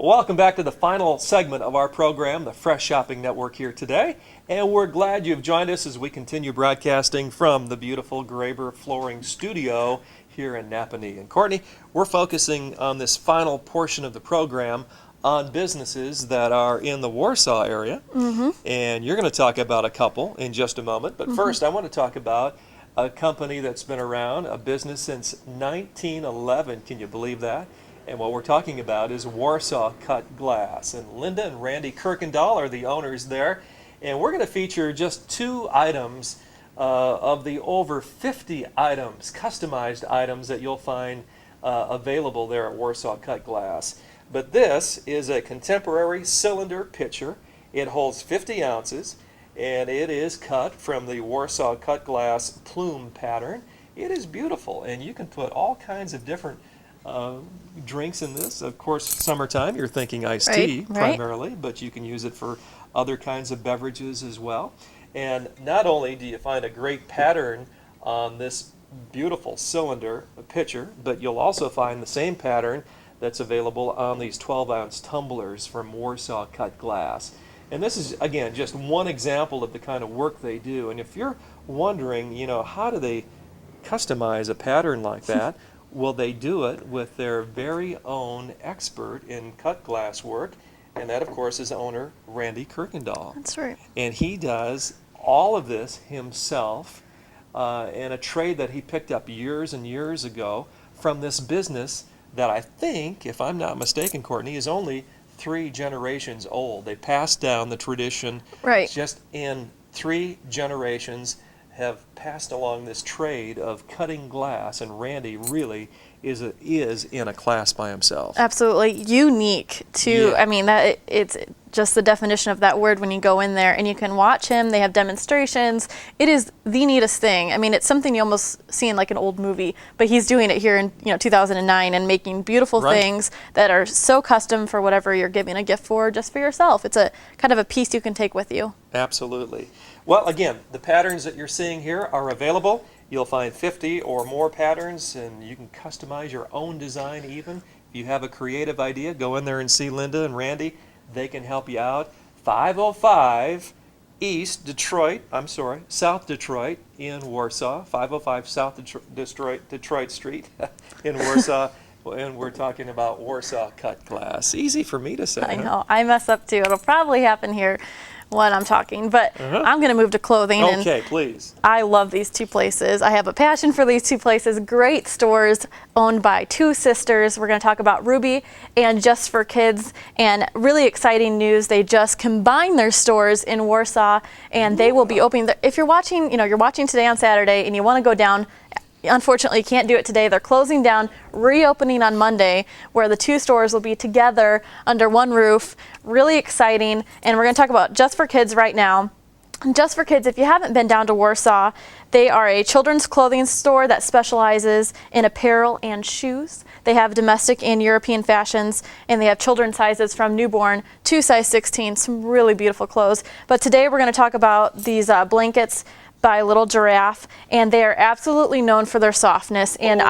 Welcome back to the final segment of our program, the Fresh Shopping Network here today. And we're glad you've joined us as we continue broadcasting from the beautiful Graber Flooring Studio here in Nappanee. And Courtney, we're focusing on this final portion of the program on businesses that are in the Warsaw area. And you're going to talk about a couple in just a moment. But first, I want to talk about a company that's been around, a business since 1911. Can you believe that? And what we're talking about is Warsaw Cut Glass. And Linda and Randy Kirkendall are the owners there. And we're going to feature just 2 items of the over 50 items, customized items that you'll find available there at Warsaw Cut Glass. But this is a contemporary cylinder pitcher. It holds 50 ounces, and it is cut from the Warsaw Cut Glass plume pattern. It is beautiful, and you can put all kinds of different drinks in this. Of course, summertime, you're thinking iced tea primarily, but you can use it for other kinds of beverages as well. And not only do you find a great pattern on this beautiful cylinder pitcher, but you'll also find the same pattern that's available on these 12-ounce tumblers from Warsaw Cut Glass. And this is, again, just one example of the kind of work they do. And if you're wondering, you know, how do they customize a pattern like that? Well, they do it with their very own expert in cut glass work, and that, of course, is owner Randy Kirkendall. That's right. And he does all of this himself in a trade that he picked up years and years ago from this business that I think, if I'm not mistaken, Courtney, is only 3 generations old. They passed down the tradition just in 3 generations, have passed along this trade of cutting glass, and Randy really is in a class by himself. Absolutely unique to, I mean, that it's just the definition of that word when you go in there and you can watch him. They have demonstrations. It is the neatest thing. I mean, it's something you almost see in like an old movie, but he's doing it here in 2009 and making beautiful things that are so custom for whatever you're giving a gift for, just for yourself. It's a kind of a piece you can take with you. Absolutely. Well, again, the patterns that you're seeing here are available. You'll find 50 or more patterns, and you can customize your own design even. If you have a creative idea, go in there and see Linda and Randy. They can help you out. 505 South Detroit in Warsaw. 505 South Detroit Street in Warsaw. And we're talking about Warsaw Cut Glass. Easy for me to say. I know. I mess up too. It'll probably happen here when I'm talking, but I'm going to move to clothing. Okay, please. I love these 2 places. I have a passion for these 2 places. Great stores owned by 2 sisters. We're going to talk about Ruby and Just for Kids, and really exciting news. They just combined their stores in Warsaw, and they will be opening. If you're watching, you're watching today on Saturday and you want to go down, unfortunately, you can't do it today. They're closing down, reopening on Monday, where the 2 stores will be together under one roof. Really exciting. And we're going to talk about Just for Kids right now. Just for Kids, if you haven't been down to Warsaw, they are a children's clothing store that specializes in apparel and shoes. They have domestic and European fashions, and they have children's sizes from newborn to size 16. Some really beautiful clothes. But today we're going to talk about these blankets by Little Giraffe, and they are absolutely known for their softness. And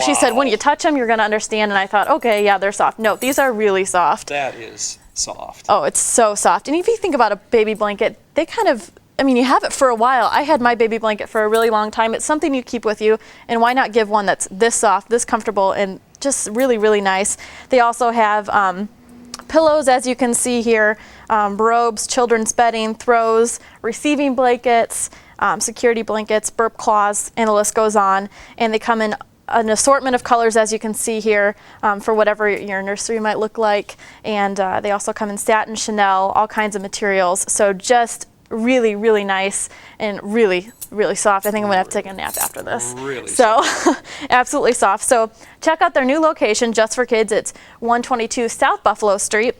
she said when you touch them, you're going to understand. And I thought, okay, yeah, they're soft. No, these are really soft. That is soft. Oh, it's so soft. And if you think about a baby blanket, they kind of, you have it for a while. I had my baby blanket for a really long time. It's something you keep with you, and why not give one that's this soft, this comfortable, and just really, really nice. They also have pillows, as you can see here, robes, children's bedding, throws, receiving blankets, security blankets, burp cloths, and the list goes on. And they come in an assortment of colors, as you can see here, for whatever your nursery might look like. And they also come in satin, Chanel, all kinds of materials. So just really, really nice and really, really soft. I think I'm gonna have to take a nap after this. Really absolutely soft. So check out their new location, Just for Kids. It's 122 South Buffalo Street.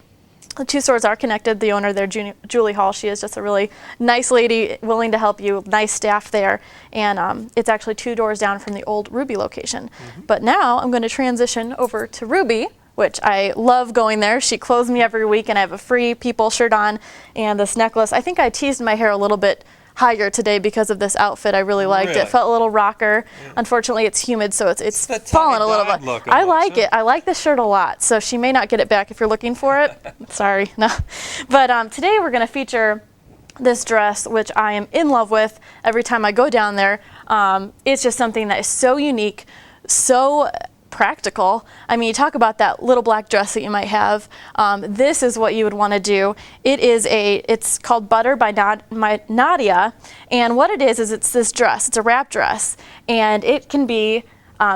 The 2 stores are connected. The owner there, Julie Hall, she is just a really nice lady, willing to help you, nice staff there. And it's actually 2 doors down from the old Ruby location. But now I'm going to transition over to Ruby, which I love going there. She clothes me every week, and I have a free People shirt on and this necklace. I think I teased my hair a little bit higher today because of this outfit. I really liked it. Really? Felt a little rocker. Unfortunately, it's humid, so it's the fallen a little tie-dyed bit. look I almost, like huh? it. I like this shirt a lot, so she may not get it back if you're looking for it. Sorry, no. But today we're going to feature this dress, which I am in love with every time I go down there. It's just something that is so unique, so practical. I mean, you talk about that little black dress that you might have. This is what you would want to do. It's called Butter by Nadia, and what it is it's this dress. It's a wrap dress, and it can be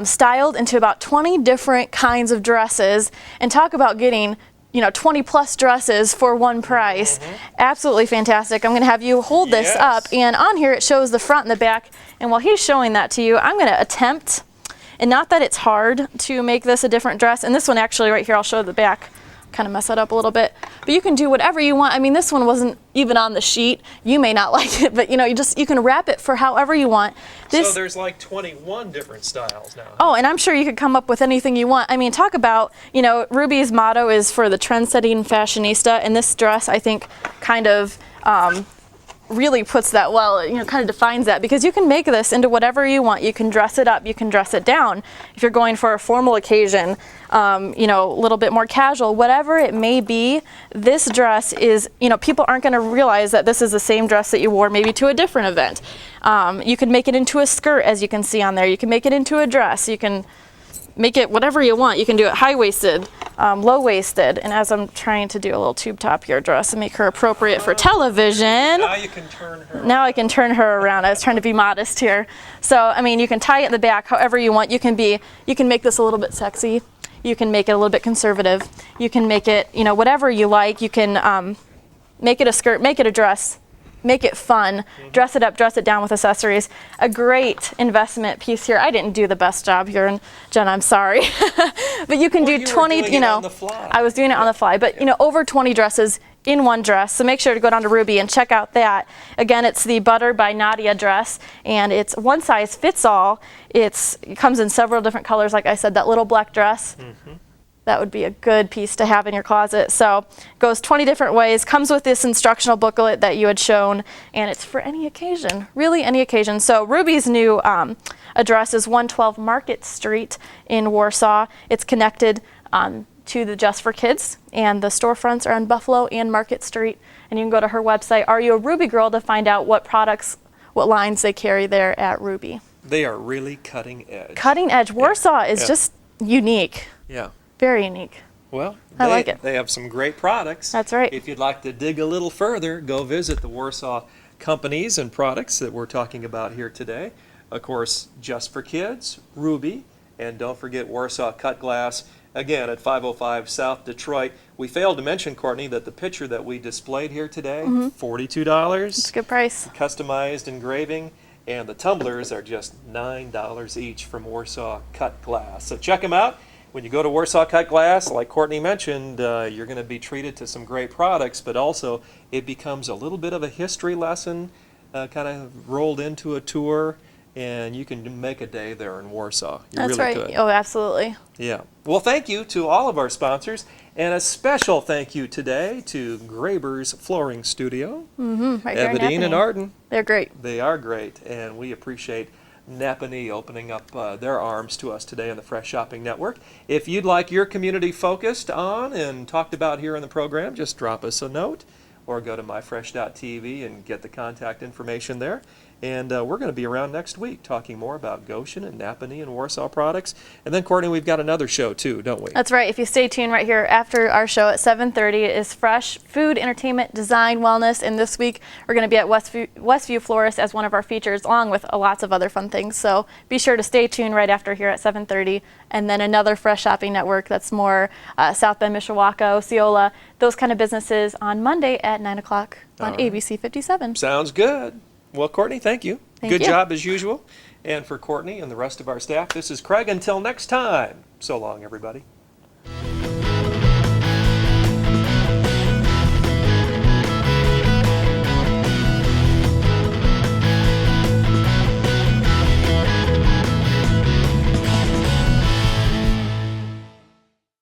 styled into about 20 different kinds of dresses. And talk about getting 20 plus dresses for one price. Absolutely fantastic. I'm going to have you hold this up, and on here it shows the front and the back. And while he's showing that to you, I'm going to attempt, and not that it's hard to make this a different dress, and this one actually right here, I'll show the back, kind of mess it up a little bit, but you can do whatever you want. I mean, this one wasn't even on the sheet. You may not like it, but you can wrap it for however you want. So there's like 21 different styles now. Oh, and I'm sure you could come up with anything you want. I mean, talk about, Ruby's motto is for the trend-setting fashionista, and this dress, I think, kind of really puts that kind of defines that, because you can make this into whatever you want. You can dress it up, you can dress it down. If you're going for a formal occasion, a little bit more casual, whatever it may be, this dress is, people aren't going to realize that this is the same dress that you wore maybe to a different event. You can make it into a skirt, as you can see on there. You can make it into a dress. You can make it whatever you want. You can do it high-waisted, low-waisted, and as I'm trying to do a little tube top here dress and make her appropriate for television. Now you can turn her. Now I can turn her around. I was trying to be modest here. So, I mean, you can tie it in the back however you want. You can make this a little bit sexy. You can make it a little bit conservative. You can make it, whatever you like. You can make it a skirt, make it a dress. Make it fun, dress it up, dress it down with accessories. A great investment piece here. I didn't do the best job here, and Jen, I'm sorry. But you can do 20, on the fly. I was doing it on the fly, but over 20 dresses in one dress. So make sure to go down to Ruby and check out that. Again, it's the Butter by Nadia dress, and it's one size fits all. It comes in several different colors. Like I said, that little black dress. That would be a good piece to have in your closet. So it goes 20 different ways, comes with this instructional booklet that you had shown, and it's for any occasion, really any occasion. So Ruby's new address is 112 Market Street in Warsaw. It's connected to the Just for Kids, and the storefronts are on Buffalo and Market Street. And you can go to her website, Are You a Ruby Girl, to find out what products, what lines they carry there at Ruby. They are really cutting edge. Cutting edge. Warsaw is just unique. Yeah. Very unique. Well, I like it. They have some great products. That's right. If you'd like to dig a little further, go visit the Warsaw companies and products that we're talking about here today. Of course, Just for Kids, Ruby, and don't forget Warsaw Cut Glass, again at 505 South Detroit. We failed to mention, Courtney, that the picture that we displayed here today, $42. It's a good price. Customized engraving, and the tumblers are just $9 each from Warsaw Cut Glass. So check them out. When you go to Warsaw Cut Glass, like Courtney mentioned, you're going to be treated to some great products, but also it becomes a little bit of a history lesson, kind of rolled into a tour, and you can make a day there in Warsaw. You That's really right. could. Oh, absolutely. Yeah. Well, thank you to all of our sponsors, and a special thank you today to Graber's Flooring Studio, Right there in Evadine and Nappanee. Arden. They're great. They are great, and we appreciate Nappanee opening up their arms to us today on the Fresh Shopping Network. If you'd like your community focused on and talked about here in the program, just drop us a note or go to myfresh.tv and get the contact information there. And we're going to be around next week talking more about Goshen and Nappanee and Warsaw products. And then, Courtney, we've got another show too, don't we? That's right. If you stay tuned right here after our show at 7:30, it is fresh food, entertainment, design, wellness. And this week we're going to be at Westview Florist as one of our features, along with lots of other fun things. So be sure to stay tuned right after here at 7:30. And then another Fresh Shopping Network that's more South Bend, Mishawaka, Osceola, those kind of businesses on Monday at 9 o'clock on ABC 57. Sounds good. Well, Courtney, thank you. Thank Good you. job as usual. And for Courtney and the rest of our staff, this is Craig. Until next time, so long, everybody.